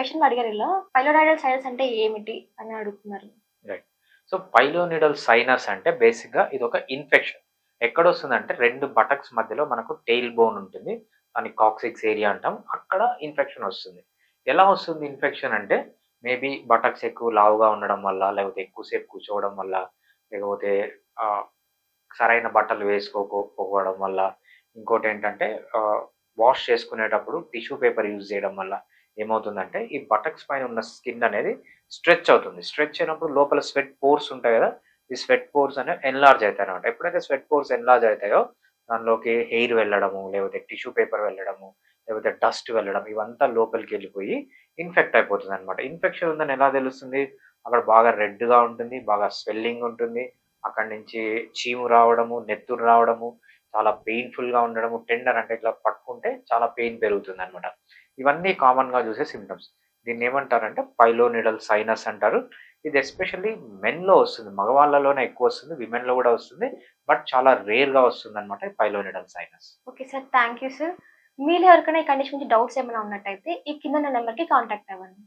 Question అడిగారు ఇలా. పైలోనైడల్ sinus అంటే ఏమిటి అని అడుగుతున్నారు. రైట్. సో, పైలోనిడల్ సైనస్ అంటే బేసిక్‌గా ఇదొక ఇన్ఫెక్షన్. ఎక్కడొస్తుందంటే 2 బటక్స్ మధ్యలో మనకు టెయిల్ బోన్ ఉంటుంది. దాన్ని కాక్సిక్స్ ఏరియా అంటాం. అక్కడ ఇన్ఫెక్షన్ ఒస్తుంది. ఎలా వస్తుంది ఇన్ఫెక్షన్ అంటే మేబీ బటక్స్ ఎక్కువ లావుగా ఉండడం వల్ల, లేకపోతే ఎక్కువ సేపు కూర్చోవడం వల్ల, లేకపోతే ఆహ్, సరైన బట్టలు వేసుకోకపోవడం వల్ల, ఇంకోటేంటంటే వాష్ చేసుకునేటప్పుడు టిష్యూ పేపర్ యూజ్ చేయడం వల్ల ఏమవుతుందంటే, ఈ బటక్స్ పైన ఉన్న స్కిన్ అనేది స్ట్రెచ్ అవుతుంది. స్ట్రెచ్ అయినప్పుడు లోపల స్వెట్ పోర్స్ ఉంటాయి గదా! ఈ స్వెట్ పోర్స్ అనేవి ఎన్లార్జ్ అయితాయన్నమాట. ఎప్పుడైతే స్వెట్ పోర్స్ ఎన్లార్జ్ అయితాయో, దానిలోకి ఎయిర్ వెళ్ళడము, లేకపోతే టిష్యూ పేపర్ వెళ్ళడము, లేకపోతే డస్ట్ వెళ్ళడం ఇవంతా లోపలికెళ్ళిపోయి ఇన్ఫెక్ట్ అయిపోతుందన్నమాట. ఇన్ఫెక్షన్ ఉందని ఎలా తెలుస్తుంది? అక్కడ బాగా రెడ్‌గా ఉంటుంది. బాగా స్వెల్లింగ్ ఉంటుంది. అక్కడి నుంచి చీము రావడము, నెత్తురు రావడము, చాలా పెయిన్‌ఫుల్‌గా ఉండడము, టెండర్ అంటే ఇట్లా పట్టుకుంటే చాలా పెయిన్ పెరుగుతుందన్నమాట. ఇవన్నీ కామన్‌గా చూసే సింప్టమ్స్. దీన్నేమంటారంటే పైలోనిడల్ సైనస్ అంటారు. ఇది ఎస్పెషల్లీ మెన్‌లో వస్తుంది. మగవాళ్ళలోనే ఎక్కువొస్తుంది. విమెన్‌లో గూడా వస్తుంది. బట్ చాలా రేర్‌గా వస్తుందన్నమాట ఈ pilonidal sinus. Okay sir. Thank you sir. మీలో ఎవరికైనా ఈ కండిషన్ గురించి డౌట్స్ ఏమైనా ఉన్నట్టయితే ఈ కిందున్న నంబర్‌కి కాంటాక్ట్ అవ్వండి.